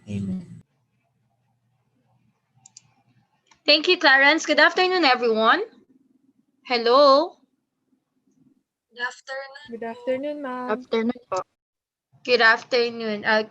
Amen. Thank you, Clarence. Good afternoon, everyone. Hello. Good afternoon Good po. afternoon, ma'am. Afternoon po. Good afternoon. Okay,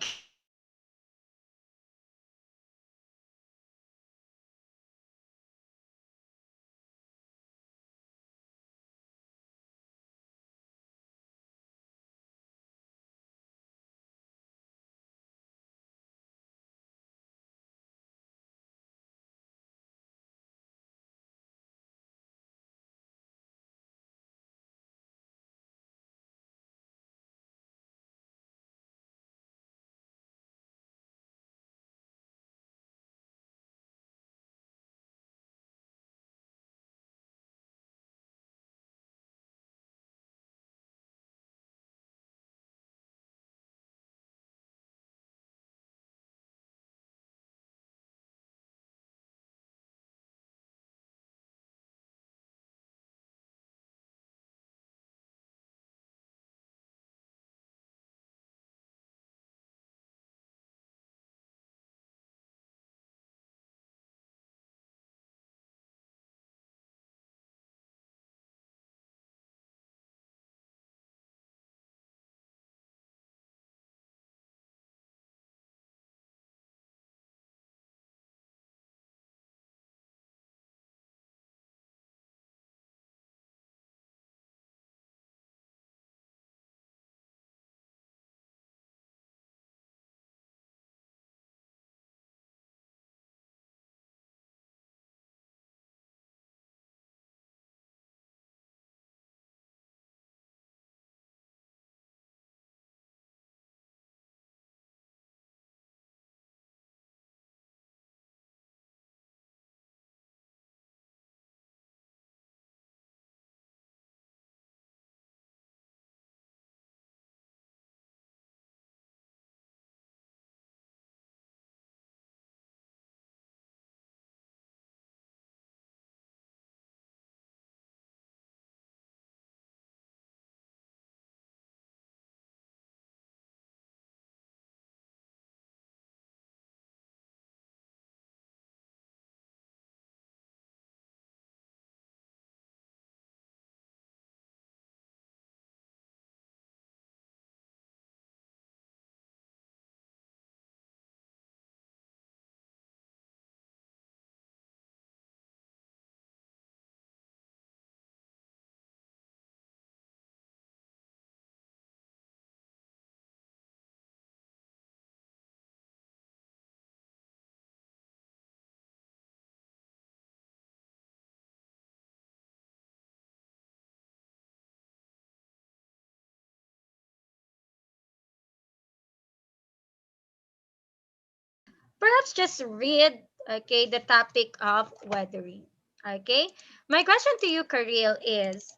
so perhaps just read, okay, the topic of weathering. Okay. My question to you, Karil, is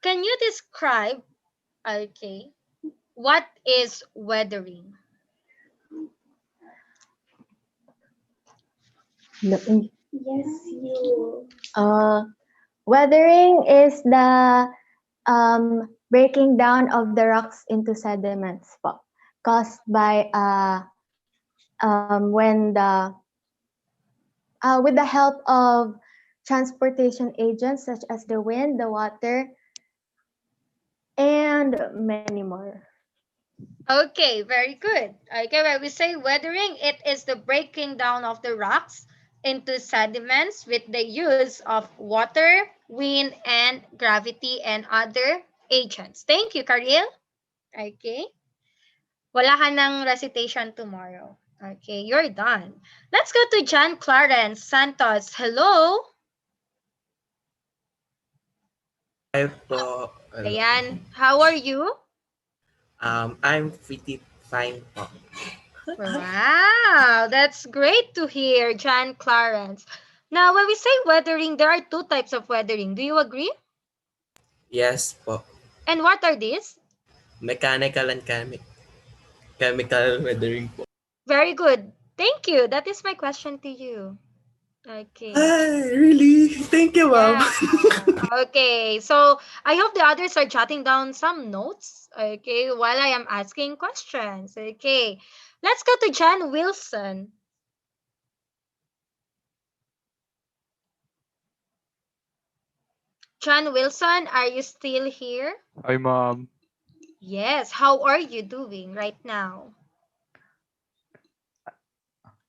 can you describe, okay, what is weathering? No, yes, you. Weathering is the breaking down of the rocks into sediments po, caused by when the with the help of transportation agents such as the wind, the water, and many more. Okay, very good. Okay, when we say weathering, it is the breaking down of the rocks into sediments with the use of water, wind, and gravity and other agents. Thank you, Karil. Okay. Wala ka ng recitation tomorrow. Okay, you're done. Let's go to John Clarence Santos. Hello. Hi po. Hello. Ayan. How are you? I'm pretty fine po. Wow, that's great to hear, John Clarence. Now, when we say weathering, there are two types of weathering. Do you agree? Yes po. And what are these? Mechanical and chemical weathering po. Very good. Thank you. That is my question to you. Okay. Ay, really? Thank you, ma'am. Yeah. Okay. So I hope the others are jotting down some notes. Okay, while I am asking questions. Okay. Let's go to John Wilson. John Wilson, are you still here? Hi, ma'am. Yes. How are you doing right now?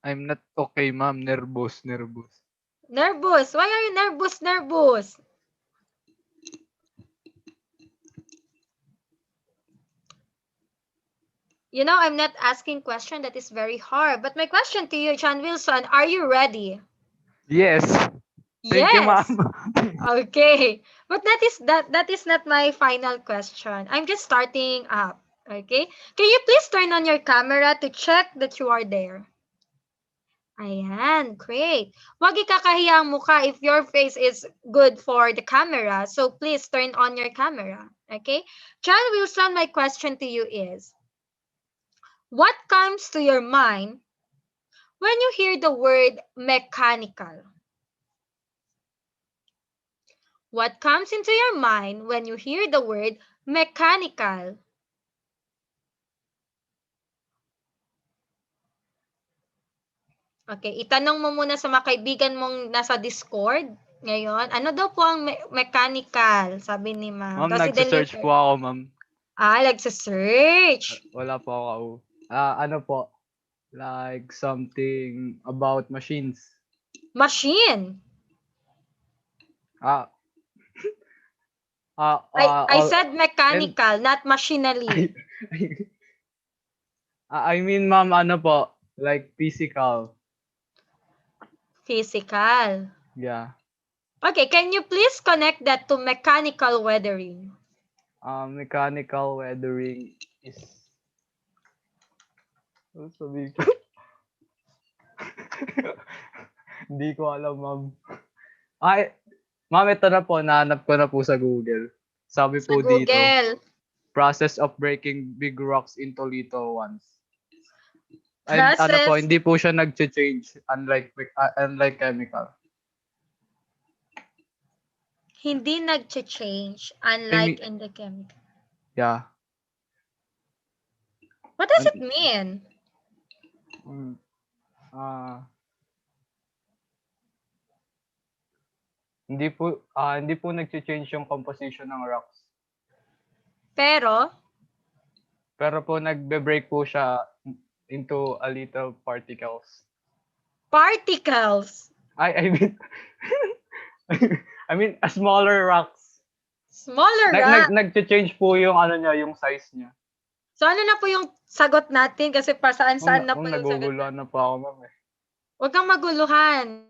I'm not okay, ma'am. Nervous, nervous. Nervous. Why are you nervous? Nervous. I'm not asking question that is very hard, but my question to you, John Wilson, are you ready? Yes. Thank you, ma'am. Yes. Okay. But that is not my final question. I'm just starting up. Okay? Can you please turn on your camera to check that you are there? Ayan, great. Huwag ikakahiya ang mukha if your face is good for the camera. So please turn on your camera. Okay? John Wilson, my question to you is, what comes to your mind when you hear the word mechanical? What comes into your mind when you hear the word mechanical? Okay, itanong mo muna sa mga kaibigan mong nasa Discord ngayon, ano daw po ang mechanical? Sabi ni ma'am. Ma'am, Tapos nagsa-search i-deliver. po ako, ma'am. Nagsa-search. Wala po ako. Ano po? Like something about machines. Machine. Ah, I all, said and, mechanical, not machinery. I mean, ma'am, ano po? Like physical. Physical. Yeah. Okay, can you please connect that to mechanical weathering? Mechanical weathering is... Ano sabihin ko? Hindi ko alam, ma'am. Ay, ma'am, ito na po. Nahanap ko na po sa Google. Sabi Sa po dito, Google. process of breaking big rocks into little ones. And ano po, Process. hindi po siya nag-change unlike chemical. Hindi nag-change I unlike mean, in the chemical. yeah. What does it Un- mean? mm, ah, hindi po nag-change yung composition ng rocks. Pero, Pero po nagbe-break po siya into a little particles. particles. I mean I mean a smaller rocks. Smaller rock. Nag-change po yung ano niya, yung size niya. So, ano na po yung sagot natin? Kasi pa saan-saan na po yung sagot Naguguluhan natin. na po ako, ma'am. Huwag kang maguluhan.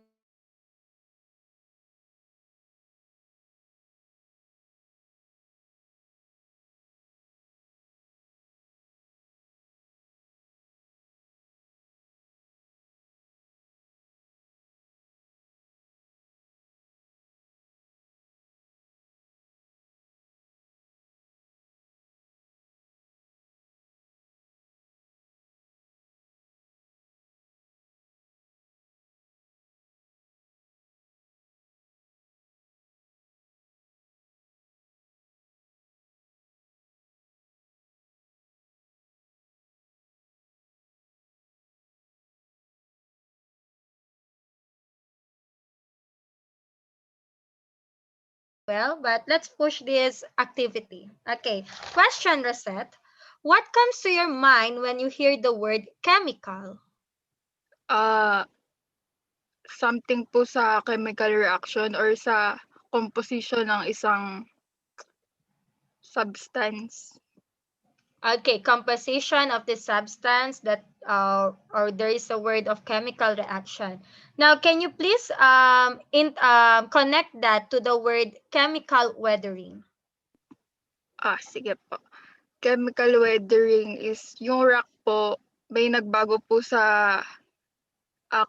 Well, but let's push this activity. Okay. Question, Rosette. What comes to your mind when you hear the word chemical? Ah, something po sa chemical reaction or sa composition ng isang substance. Okay, composition of the substance that or there is a word of chemical reaction. Now, can you please connect that to the word chemical weathering? Sige po. Chemical weathering is yung rock po, may nagbago po sa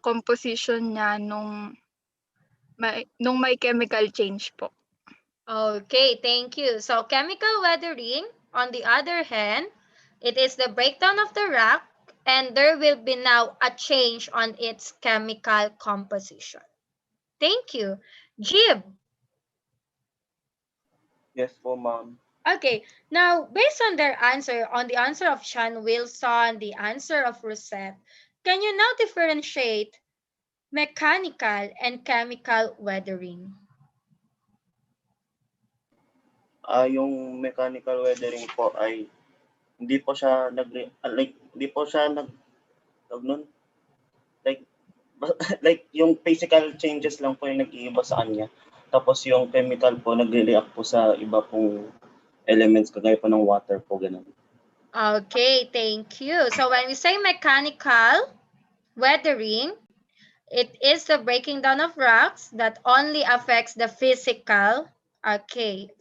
composition niya nung may chemical change po. Okay, thank you. So, chemical weathering, on the other hand, it is the breakdown of the rock and there will be now a change on its chemical composition. Thank you. Jib. Yes po, ma'am. Okay, now based on their answer, on the answer of Sean Wilson, the answer of Rosette, can you now differentiate mechanical and chemical weathering? Yung mechanical weathering po ay hindi po siya hindi po siya tawag nun, like like yung physical changes lang po yung nag-iiba sa kanya. Tapos yung chemical po nagre-react po sa iba pong elements kagaya po ng water po, ganun. Okay, thank you. So when we say mechanical weathering, it is the breaking down of rocks that only affects the physical,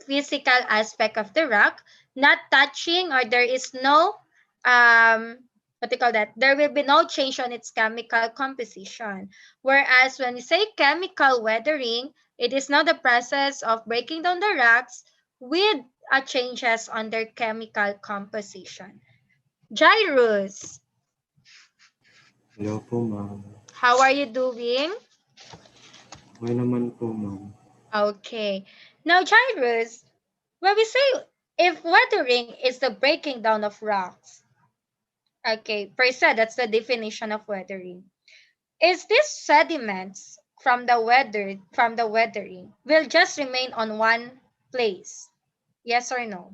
physical aspect of the rock, not touching, or there is no, what do you call that? There will be no change on its chemical composition. Whereas when we say chemical weathering, it is not the process of breaking down the rocks with changes on their chemical composition. Jairus, Hello po, ma'am. how are you doing? Okay naman po, ma'am. Okay. Now, Jairus, when we say if weathering is the breaking down of rocks, okay, per se, that's the definition of weathering. Is this sediments from the weathering will just remain on one place? Yes or no?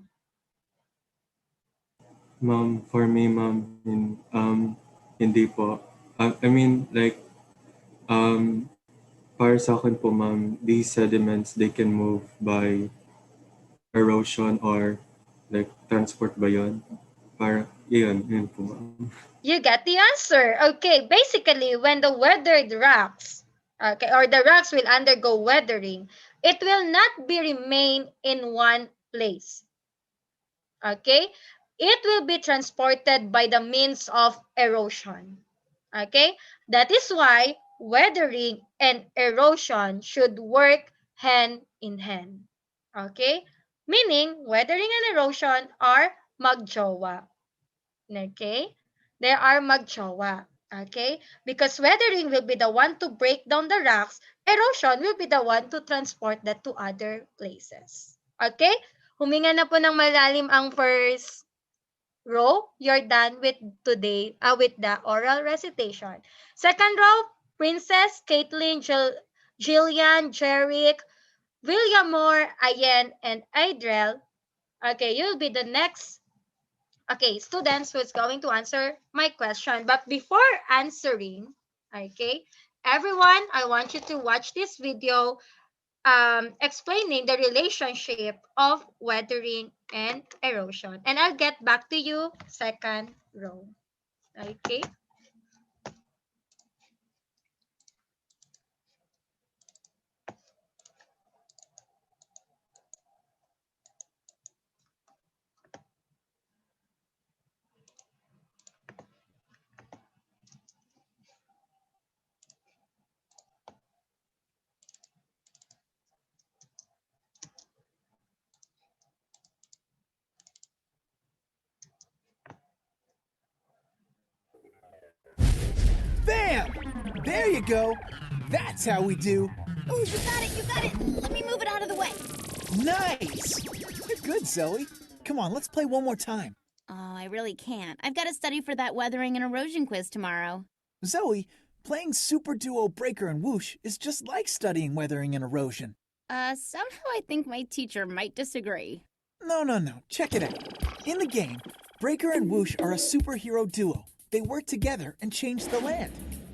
Ma'am, for me, ma'am, hindi po. I mean, like, para sa akin po, ma'am, these sediments, they can move by erosion or like transport ba yun? Para, yun po, ma'am. You get the answer. Okay, basically, when the weathered rocks, okay, or the rocks will undergo weathering, it will not be remain in one place. Okay, it will be transported by the means of erosion. Okay, that is why weathering and erosion should work hand in hand. Okay, meaning weathering and erosion are magjowa. Okay, they are magjowa. Okay, because weathering will be the one to break down the rocks, erosion will be the one to transport that to other places. Okay, huminga na po ng malalim ang first row. You're done with today, with the oral recitation. Second row, Princess, Caitlin, Jillian, Jeric, William Moore, Ayen, and Idrel. Okay, you'll be the next students who's going to answer my question. But before answering, okay, everyone, I want you to watch this video explaining the relationship of weathering and erosion. And I'll get back to you second row. Okay. Bam! There you go. That's how we do. Oh, you got it, you got it. Let me move it out of the way. Nice. You're good, Zoe. Come on, let's play one more time. Oh, I really can't. I've got to study for that weathering and erosion quiz tomorrow. Zoe, playing Super Duo Breaker and Whoosh is just like studying weathering and erosion. Somehow I think my teacher might disagree. No. Check it out. In the game, Breaker and Whoosh are a superhero duo. They work together and change the land.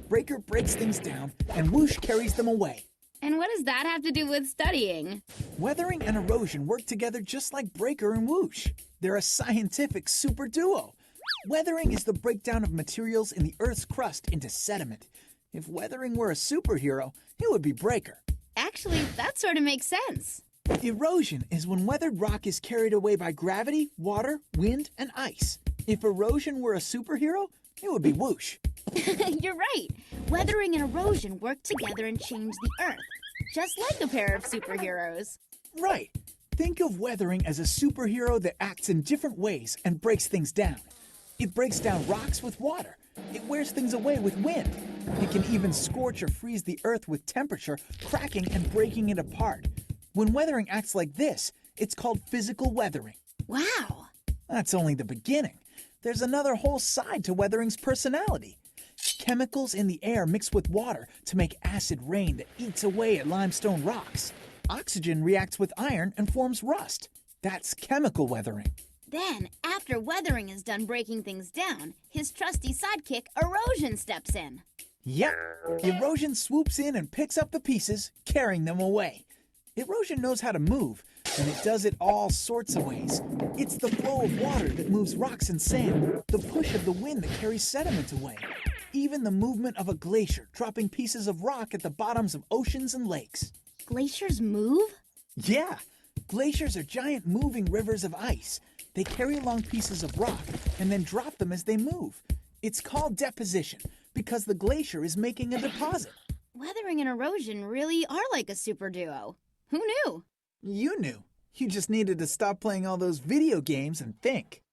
Breaker breaks things down, and Whoosh carries them away. And what does that have to do with studying? Weathering and erosion work together just like Breaker and Whoosh. They're a scientific super duo. Weathering is the breakdown of materials in the Earth's crust into sediment. If weathering were a superhero, it would be Breaker. Actually, that sort of makes sense. Erosion is when weathered rock is carried away by gravity, water, wind, and ice. If erosion were a superhero, it would be Whoosh. You're right. Weathering and erosion work together and change the Earth, just like a pair of superheroes. Right. Think of weathering as a superhero that acts in different ways and breaks things down. It breaks down rocks with water, It wears things away with wind. It can even scorch or freeze the earth with temperature, cracking and breaking it apart. When weathering acts like this, it's called physical weathering. Wow. That's only the beginning. There's another whole side to weathering's personality. Chemicals in the air mix with water to make acid rain that eats away at limestone rocks. Oxygen reacts with iron and forms rust. That's chemical weathering. Then, after Weathering is done breaking things down, his trusty sidekick, Erosion, steps in. Yep, Erosion swoops in and picks up the pieces, carrying them away. Erosion knows how to move, and it does it all sorts of ways. It's the flow of water that moves rocks and sand, the push of the wind that carries sediment away, even the movement of a glacier dropping pieces of rock at the bottoms of oceans and lakes. Glaciers move? Yeah, glaciers are giant moving rivers of ice. They carry along pieces of rock and then drop them as they move. It's called deposition because the glacier is making a deposit. Weathering and Erosion really are like a super duo. Who knew? You knew. You just needed to stop playing all those video games and think.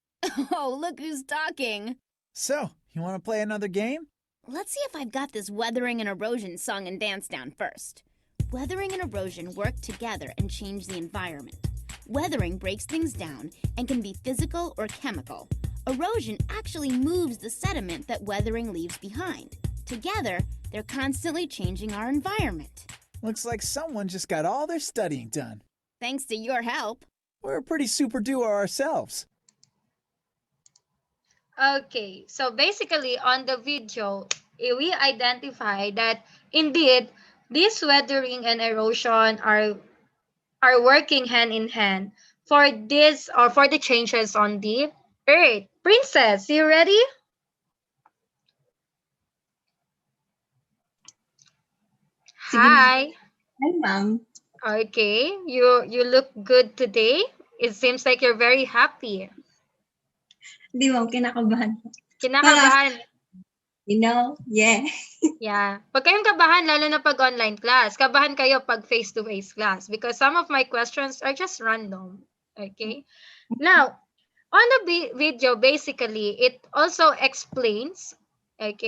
Oh, look who's talking. So, you want to play another game? Let's see if I've got this Weathering and Erosion song and dance down first. Weathering and Erosion work together and change the environment. Weathering breaks things down and can be physical or chemical. Erosion actually moves the sediment that weathering leaves behind. Together, they're constantly changing our environment. Looks like someone just got all their studying done. Thanks to your help. We're a pretty super duo ourselves. Okay, so basically on the video, we identify that indeed this weathering and erosion are working hand in hand for this or for the changes on the earth. Princess, you ready? Sige, ma'am. Hi. Hi, ma'am. Okay, you look good today. It seems like you're very happy. Hindi, ma'am. Kinakabahan po. Kinakabahan. Yeah. Yeah. Pag kayong kabahan, lalo na pag online class, kabahan kayo pag face-to-face class because some of my questions are just random. Okay? Now, on the video, basically, it also explains, that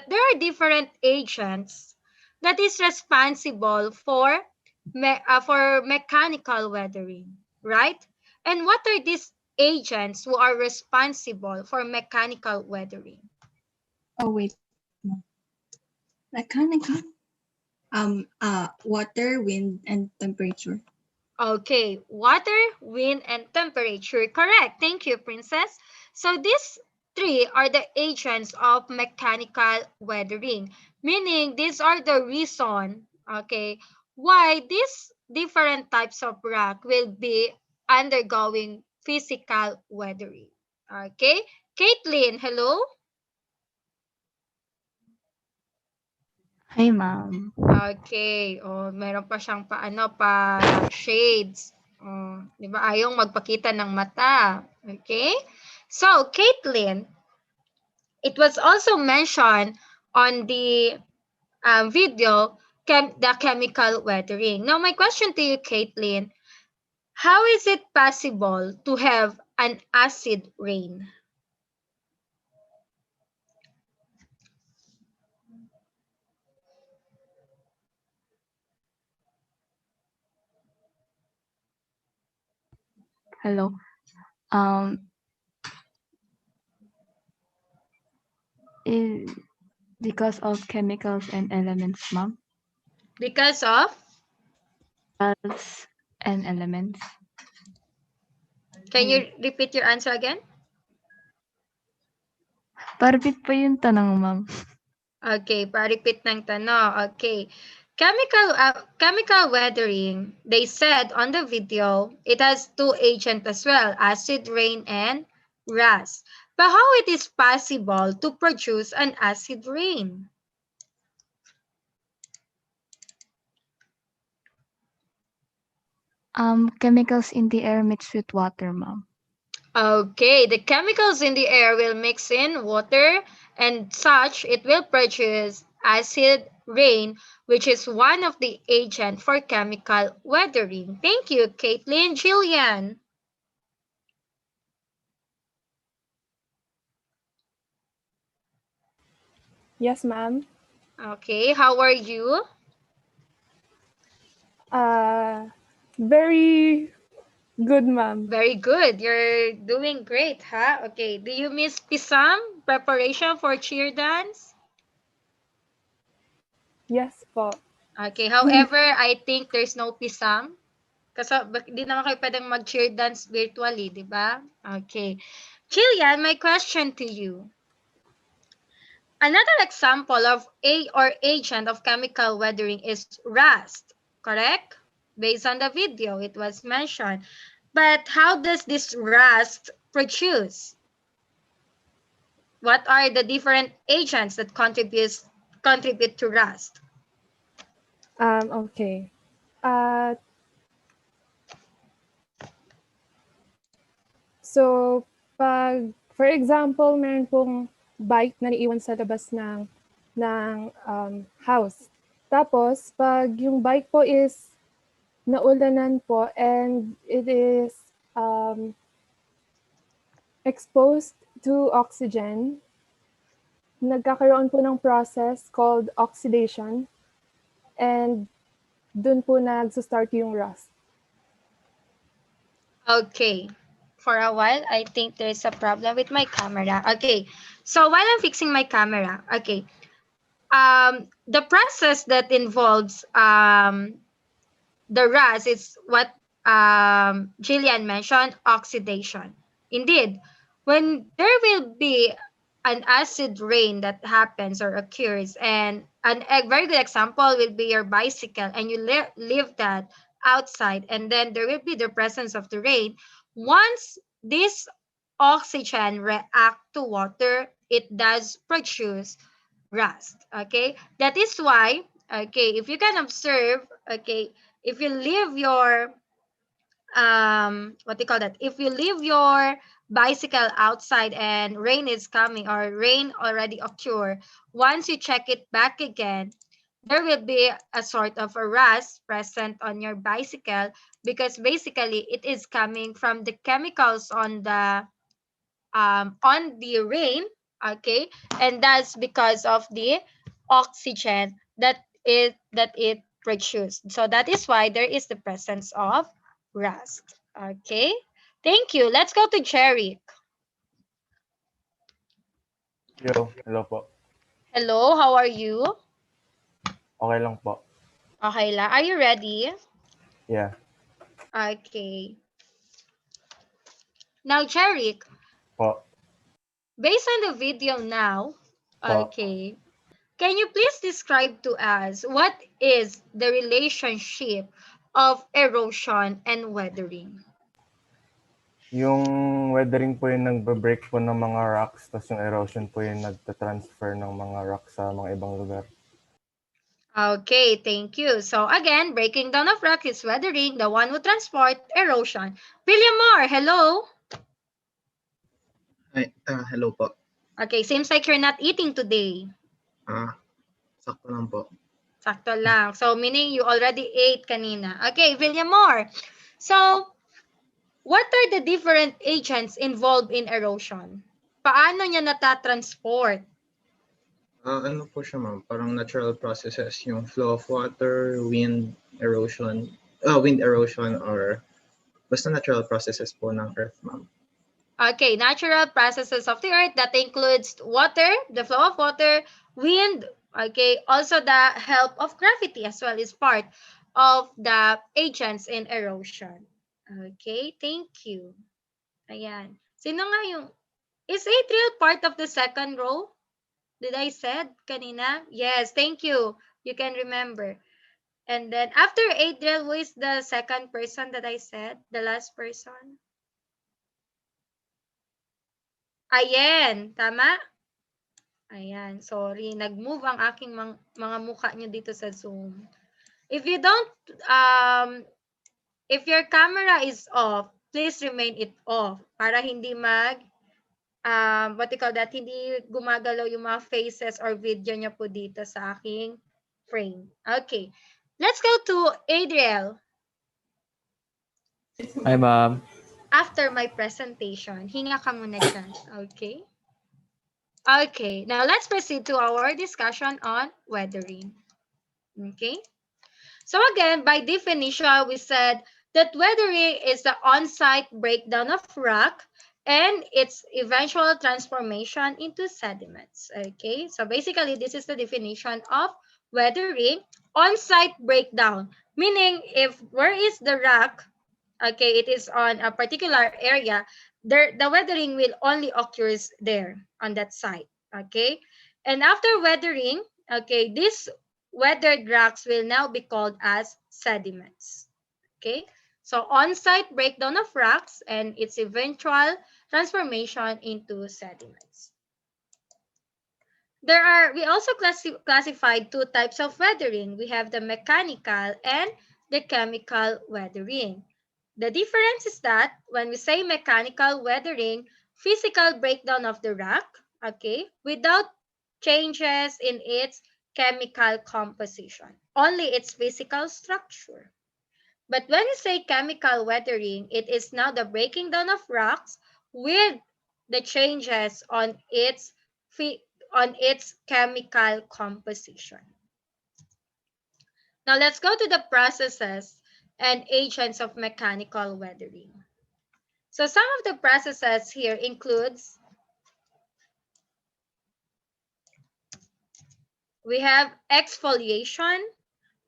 there are different agents that is responsible for mechanical weathering, right? And what are these agents who are responsible for mechanical weathering? Oh, wait. Mechanical. Water, wind, and temperature. Okay, water, wind, and temperature. Correct. Thank you, Princess. So these three are the agents of mechanical weathering, meaning these are the reason, why these different types of rock will be undergoing physical weathering. Okay, Caitlin, hello. Hi, ma'am. Okay, meron pa siyang pa shades. Di ba? Ayong magpakita ng mata. Okay? So, Caitlin, it was also mentioned on the video, the chemical weathering. Now, my question to you, Caitlin, how is it possible to have an acid rain? Hello. Is because of chemicals and elements, ma'am. Because of? Chemicals and elements. Can you repeat your answer again? Pa-repeat po yung tanong, ma'am. Okay, pa-repeat ng tanong. Okay. Chemical weathering, they said on the video, it has two agents as well, acid rain and rust. But how it is possible to produce an acid rain? Chemicals in the air mixed with water, ma'am. Okay, the chemicals in the air will mix in water and such, it will produce acid rain, which is one of the agents for chemical weathering. Thank you, Caitlin. Jillian. Yes, ma'am. Okay, how are you? Very good, ma'am. Very good. You're doing great, huh? Okay. Do you miss pisam preparation for cheer dance? Yes po. Okay. However, I think there's no pisam. Kasi di naman kayo pwedeng mag-cheer dance virtually, di ba? Okay. Jillian, my question to you. Another example of a or agent of chemical weathering is rust, correct? Based on the video, it was mentioned. But how does this rust produce? What are the different agents that contribute to rust? Okay. Uh, so, for example, meron pong bike na naiwan sa labas ng house. Tapos, pag yung bike po is naulanan po and it is exposed to oxygen, nagkakaroon po ng process called oxidation and dun po nagsa-start yung rust. Okay. For a while, I think there's a problem with my camera. Okay. So while I'm fixing my camera, okay. The process that involves the rust is what Jillian mentioned, oxidation. Indeed, when there will be an acid rain that happens or occurs, and a very good example will be your bicycle, and you leave that outside, and then there will be the presence of the rain. Once this oxygen react to water, it does produce rust. Okay, that is why, okay, if you can observe, okay, if you leave your what do you call that, if you leave your bicycle outside and rain is coming or rain already occur, once you check it back again, there will be a sort of a rust present on your bicycle, because basically it is coming from the chemicals on the rain. Okay, and that's because of the oxygen that it produced. So that is why there is the presence of rust. Okay, thank you. Let's go to Jerry. Yo, hello po. Hello, how are you? Okay lang po. Okay lang. Are you ready? Yeah. Okay. Now, Jerry, Po. based on the video now, Po. okay, can you please describe to us what is the relationship of erosion and weathering? Yung weathering po yung nagbe-break po ng mga rocks, tapos yung erosion po yung nagta-transfer ng mga rocks sa mga ibang lugar. Okay, thank you. So again, breaking down of rock is weathering, the one who transport erosion. William Moore, hello. Hi, hello po. Okay, seems like you're not eating today. Sakto lang po. Sakto lang. So meaning you already ate kanina. Okay, William Moore. So, what are the different agents involved in erosion? Paano niya natatransport? Ano po siya, ma'am? Parang natural processes, yung flow of water, wind erosion, or basta natural processes po ng earth, ma'am. Okay, natural processes of the earth that includes water, the flow of water, wind, okay, also the help of gravity as well is part of the agents in erosion. Okay, thank you. Ayan. Sino nga yung, is Adriel part of the second row? Did I said kanina? Yes, thank you. You can remember. And then after Adriel, who is the second person that I said? The last person? Ayen, tama? Ayan, sorry. Nag-move ang aking mga mukha nyo dito sa Zoom. If you don't, if your camera is off, please remain it off para hindi what you call that, hindi gumagalaw yung mga faces or video nyo po dito sa aking frame. Okay. Let's go to Adriel. Hi, ma'am. After my presentation, hinga ka muna dyan. Okay? Okay, now let's proceed to our discussion on weathering. Okay. So again, by definition, we said that weathering is the on-site breakdown of rock and its eventual transformation into sediments. Okay, so basically this is the definition of weathering: on-site breakdown, meaning if where is the rock, okay, it is on a particular area, there the weathering will only occurs there on that site. Okay, and after weathering, okay, these weathered rocks will now be called as sediments. Okay, so on-site breakdown of rocks and its eventual transformation into sediments. We also classified two types of weathering. We have the mechanical and the chemical weathering. The difference is that when we say mechanical weathering, physical breakdown of the rock, okay, without changes in its chemical composition, only its physical structure. But when you say chemical weathering, it is now the breaking down of rocks with the changes on its chemical composition. Now let's go to the processes and agents of mechanical weathering. So some of the processes here includes, we have exfoliation,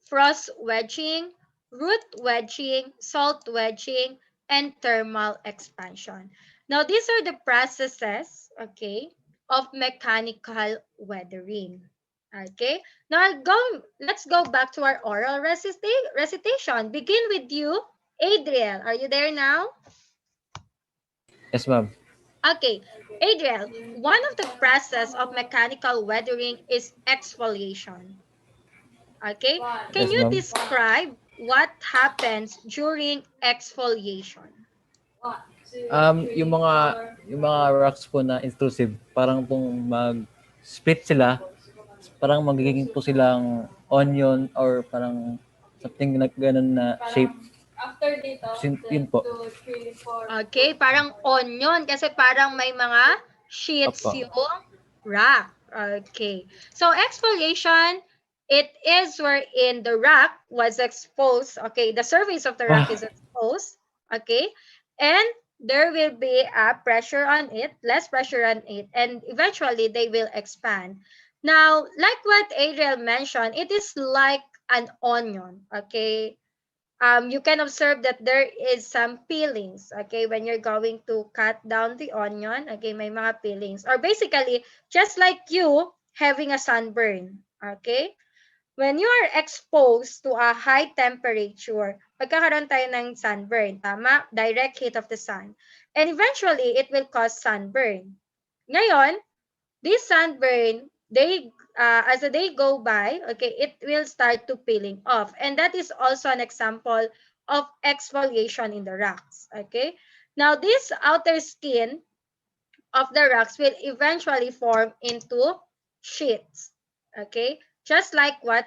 frost wedging, root wedging, salt wedging, and thermal expansion. Now, these are the processes, okay, of mechanical weathering. Okay, now let's go back to our oral recitation. Begin with you, Adriel. Are you there now? Yes, ma'am. Okay, Adriel, one of the process of mechanical weathering is exfoliation. Okay, can Yes, you ma'am. describe what happens during exfoliation? Yung mga rocks po na intrusive, parang pong mag-split sila, parang magiging po silang onion or parang something like ganun na shape. Yun po. Okay, parang onion kasi parang may mga sheets Opo. yung rock. Okay. So exfoliation, it is wherein the rock was exposed. Okay, the surface of the rock is exposed. Okay, and there will be a pressure on it, less pressure on it, and eventually they will expand. Now, like what Adriel mentioned, it is like an onion. Okay, you can observe that there is some peelings, okay, when you're going to cut down the onion, okay, may mga peelings. Or basically, just like you having a sunburn, okay? When you are exposed to a high temperature, magkakaroon tayo ng sunburn, tama? Direct heat of the sun. And eventually, it will cause sunburn. Ngayon, this sunburn, as the day go by, okay, it will start to peeling off, and that is also an example of exfoliation in the rocks. Okay, now this outer skin of the rocks will eventually form into sheets. Okay, just like what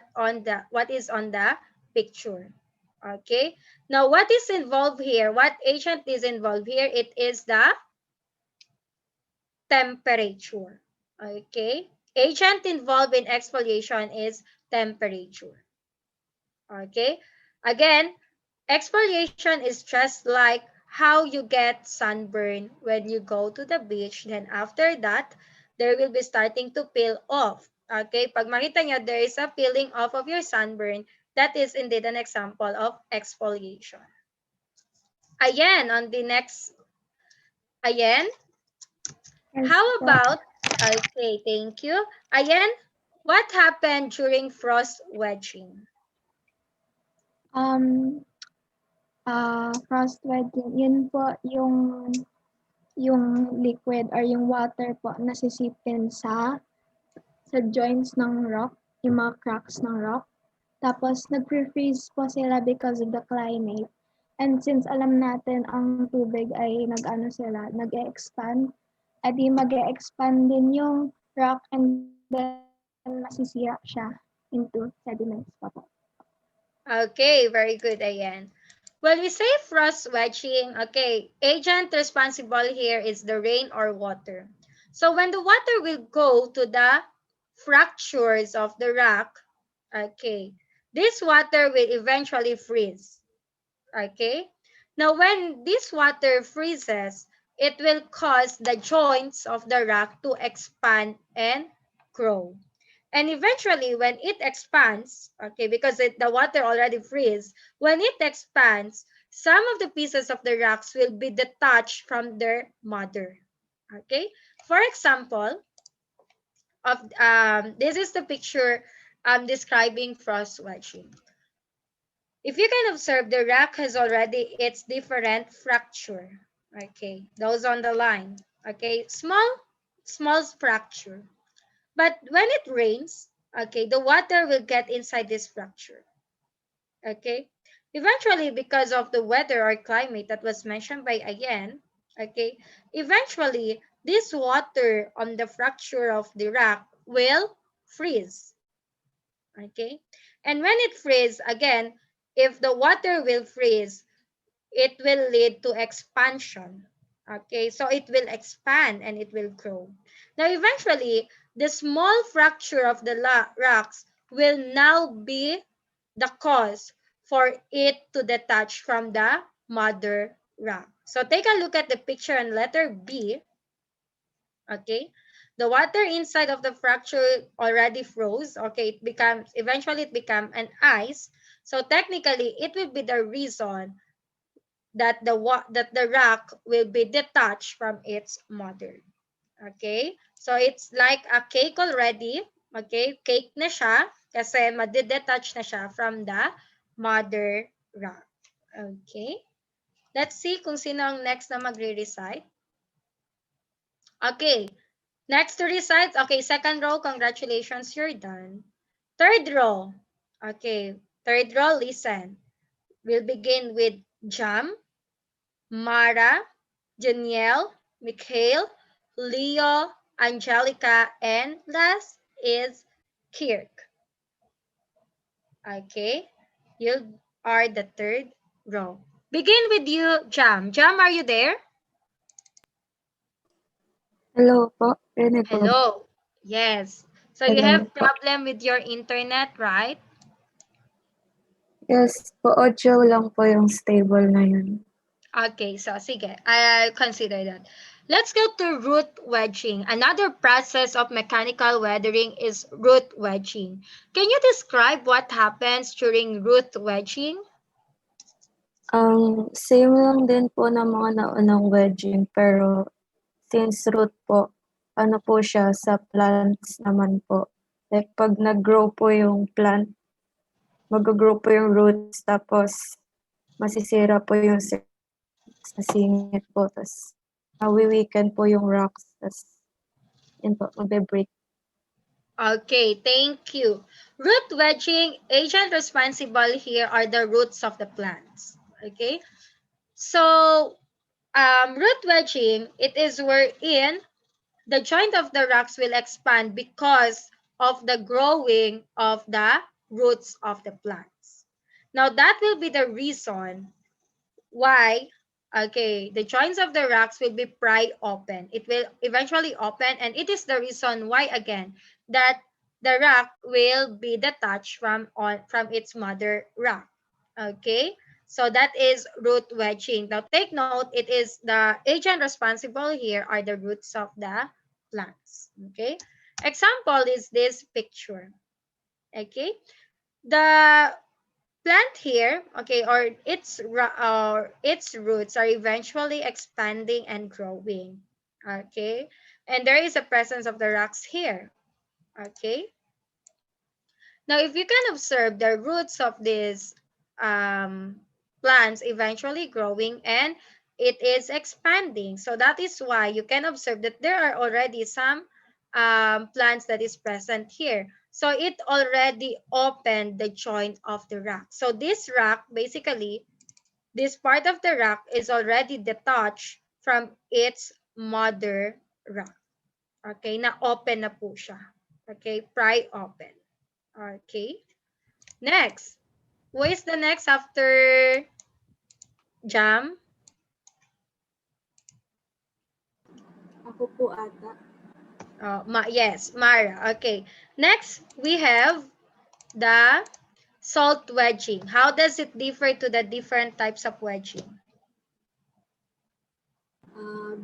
is on the picture. Okay, now what is involved here, what agent is involved here, it is the temperature. Okay. Agent involved in exfoliation is temperature. Okay. Again, exfoliation is just like how you get sunburn when you go to the beach. Then after that, there will be starting to peel off. Okay. Pag makita nyo, there is a peeling off of your sunburn. That is indeed an example of exfoliation. Again, on the next, again, how about, okay, thank you. Ayan, what happened during frost wedging? Frost wedding, yun po yung liquid or yung water po nasisipin sa joints ng rock, yung mga cracks ng rock. Tapos nag-freeze po sila because of the climate. And since alam natin ang tubig ay nag-expand, edi mag-expand din yung rock and then masisira siya into sediments pa po. Okay, very good, Ayan. When we say frost wedging, okay, agent responsible here is the rain or water. So when the water will go to the fractures of the rock, okay, this water will eventually freeze. Okay, now when this water freezes, it will cause the joints of the rock to expand and grow. And eventually, when it expands, okay, because the water already freeze, when it expands, some of the pieces of the rocks will be detached from their mother. Okay, for example, of this is the picture describing frost wedging. If you can observe, the rock has already its different fracture. Okay, those on the line. Okay, small fracture. But when it rains, okay, the water will get inside this fracture. Okay, eventually, because of the weather or climate that was mentioned by Ayen, okay, eventually this water on the fracture of the rock will freeze. Okay, and when it freezes again, if the water will freeze, it will lead to expansion. Okay, so it will expand and it will grow. Now eventually, the small fracture of the rocks will now be the cause for it to detach from the mother rock. So take a look at the picture on letter B. Okay, the water inside of the fracture already froze. Okay, it becomes eventually it become an ice. So technically, it will be the reason that the rock will be detached from its mother. Okay, so it's like a cake already. Okay, cake na siya kasi madidetach na siya from the mother rock. Okay, let's see kung sino ang next na magre-recite. Okay, next to recite. Okay, second row, congratulations, you're done. Third row. Okay, third row, listen. We'll begin with Jam, Mara, Janielle, Mikhail, Leo, Angelica, and last is Kirk. Okay, you are the third row. Begin with you, Jam. Jam, are you there? Hello po, rinig ko. Hello. Yes. So you Hello have po. problem with your internet, right? Yes po, audio lang po yung stable ngayon. Okay, so sige, I'll consider that. Let's go to root wedging. Another process of mechanical weathering is root wedging. Can you describe what happens during root wedging? Same lang din po ng mga naunang wedging, pero since root po, ano po siya, sa plants naman po. Like, pag nag-grow po yung plant, mag-grow po yung roots, tapos masisira po yung sa singit po, tapos mawi-weaken po yung rocks, tapos yun po, magbe-break. Okay, thank you. Root wedging, agent responsible here are the roots of the plants. Okay, so root wedging, it is wherein the joint of the rocks will expand because of the growing of the roots of the plants. Now that will be the reason why, okay, the joints of the rocks will be pry open. It will eventually open, and it is the reason why again that the rock will be detached from its mother rock. Okay, so that is root wedging. Now take note, it is the agent responsible here are the roots of the plants. Okay, example is this picture. Okay, the plant here, okay, or its roots are eventually expanding and growing. Okay, and there is a presence of the rocks here. Okay, now if you can observe the roots of these plants eventually growing and it is expanding, so that is why you can observe that there are already some plants that is present here. So it already opened the joint of the rock. So this rock, basically, this part of the rock is already detached from its mother rock. Okay, na open na po siya. Okay, pry open. Okay, next. Who is the next after Jam? Ako po ata. Yes, Mara. Okay. Next, we have the salt wedging. How does it differ to the different types of wedging?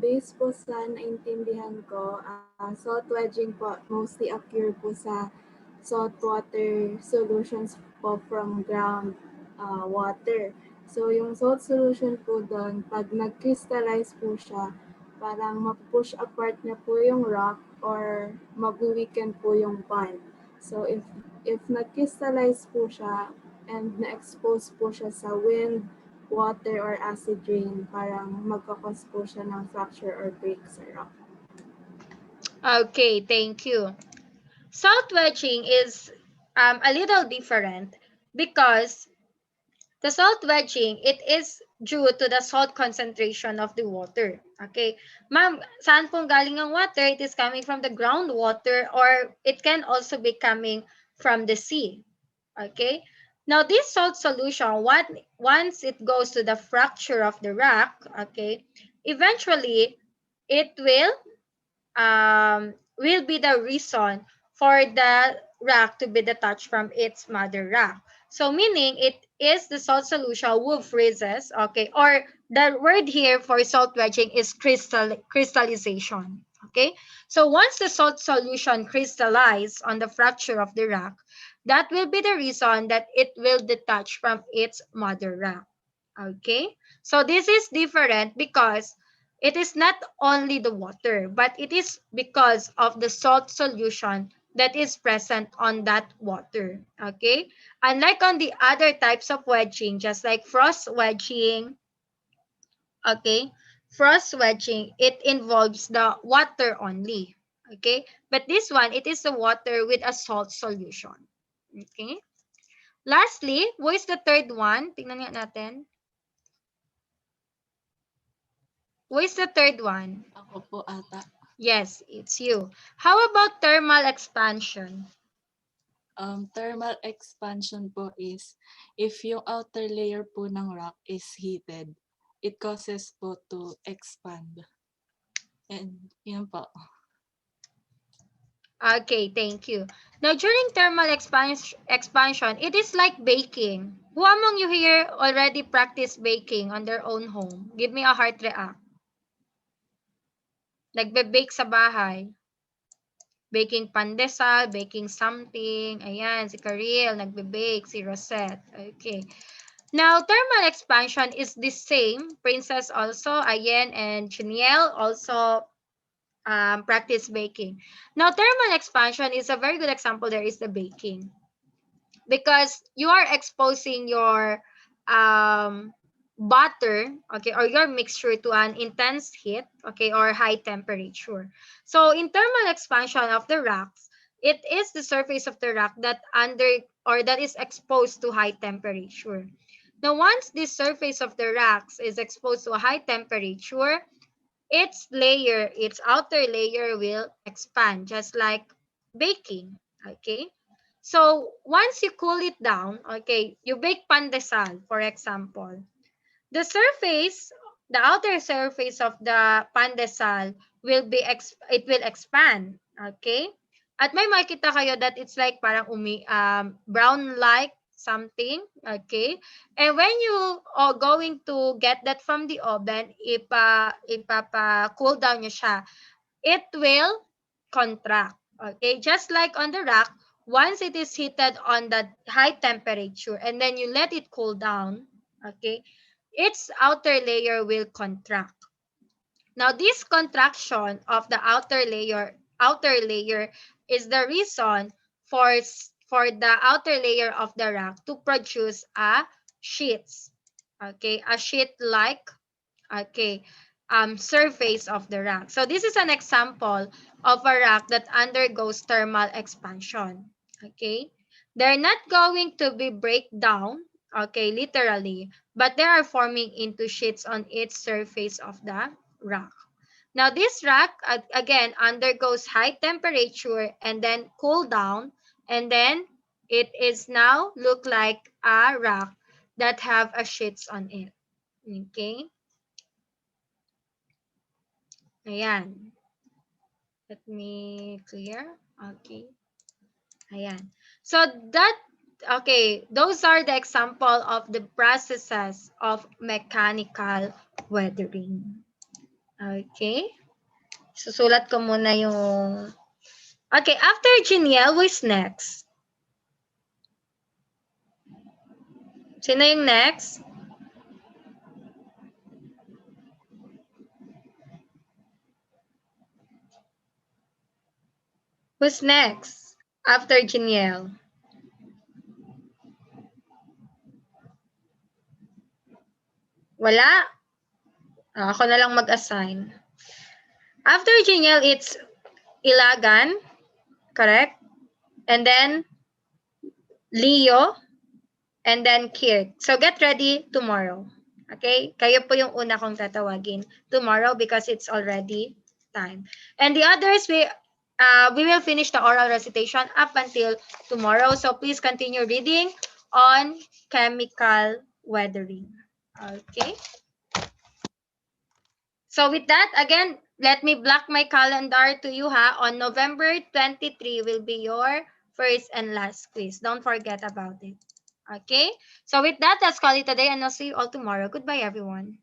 Based po sa naintindihan ko, salt wedging po mostly occur po sa saltwater solutions po from ground water. So, yung salt solution po doon, pag nag-crystallize po siya, parang ma-push apart niya po yung rock or mag-weaken po yung bond. So, if nag-crystallize po siya and na-expose po siya sa wind, water, or acid rain, parang magkakos po siya ng fracture or break sa rock. Okay, thank you. Salt wedging is a little different because the salt wedging, it is due to the salt concentration of the water. Okay. Ma'am, saan pong galing ang water? It is coming from the groundwater or it can also be coming from the sea. Okay. Now, this salt solution, once it goes to the fracture of the rock, okay, eventually it will be the reason for the rock to be detached from its mother rock. So meaning it is the salt solution who freezes, okay, or the word here for salt wedging is crystallization. Okay, so once the salt solution crystallizes on the fracture of the rock, that will be the reason that it will detach from its mother rock. Okay, so this is different because it is not only the water, but it is because of the salt solution that is present on that water. Okay, unlike on the other types of wedging, just like frost wedging, okay, frost wedging, it involves the water only. Okay, but this one, it is the water with a salt solution. Okay, lastly, what is the third one? Tingnan nga natin. What is the third one? Ako po ata. Yes, it's you. How about thermal expansion? Thermal expansion po is if yung outer layer po ng rock is heated, it causes po to expand. And yun po. Okay, thank you. Now, during thermal expansion, it is like baking. Who among you here already practice baking on their own home? Give me a heart react. Nagbe-bake sa bahay. Baking pandesal, baking something. Ayan, si Karil, nagbe-bake. Si Rosette. Okay. Now, thermal expansion is the same. Princess also, Ayen and Chiniel also practice baking. Now, thermal expansion is a very good example. There is the baking. Because you are exposing your butter, okay, or your mixture to an intense heat, okay, or high temperature. So in thermal expansion of the rocks, it is the surface of the rock that that is exposed to high temperature. Now once this surface of the rocks is exposed to a high temperature, its outer layer will expand just like baking, okay? So once you cool it down, okay, you bake pandesal, for example. The surface, the outer surface of the pandesal it will expand, okay? At may makita kayo that it's like parang brown like something, okay? And when you are going to get that from the oven, ipapa cool down nyo siya, it will contract, okay? Just like on the rock, once it is heated on the high temperature and then you let it cool down, okay, its outer layer will contract. Now, this contraction of the outer layer is the reason for the outer layer of the rock to produce a sheets. Okay, a sheet like, okay, surface of the rock. So this is an example of a rock that undergoes thermal expansion. Okay, they're not going to be break down, okay, literally, but they are forming into sheets on its surface of the rock. Now this rock again undergoes high temperature and then cool down, and then it is now look like a rock that have a sheets on it. Okay. Ayan. Let me clear. Okay. Ayan. So that, okay, those are the example of the processes of mechanical weathering. Okay. Susulat ko muna yung... Okay, after Geniel, who's next? Sino yung next? Who's next after Geniel? Wala? Ako na lang mag-assign. After Geniel, it's Ilagan, correct? And then Leo, and then Kirk. So get ready tomorrow. Okay? Kayo po yung una kong tatawagin tomorrow because it's already time. And the others, we will finish the oral recitation up until tomorrow. So please continue reading on chemical weathering. Okay? So with that, again, let me block my calendar to you ha. On November 23 will be your first and last quiz. Don't forget about it. Okay? So with that, let's call it a day and I'll see you all tomorrow. Goodbye, everyone.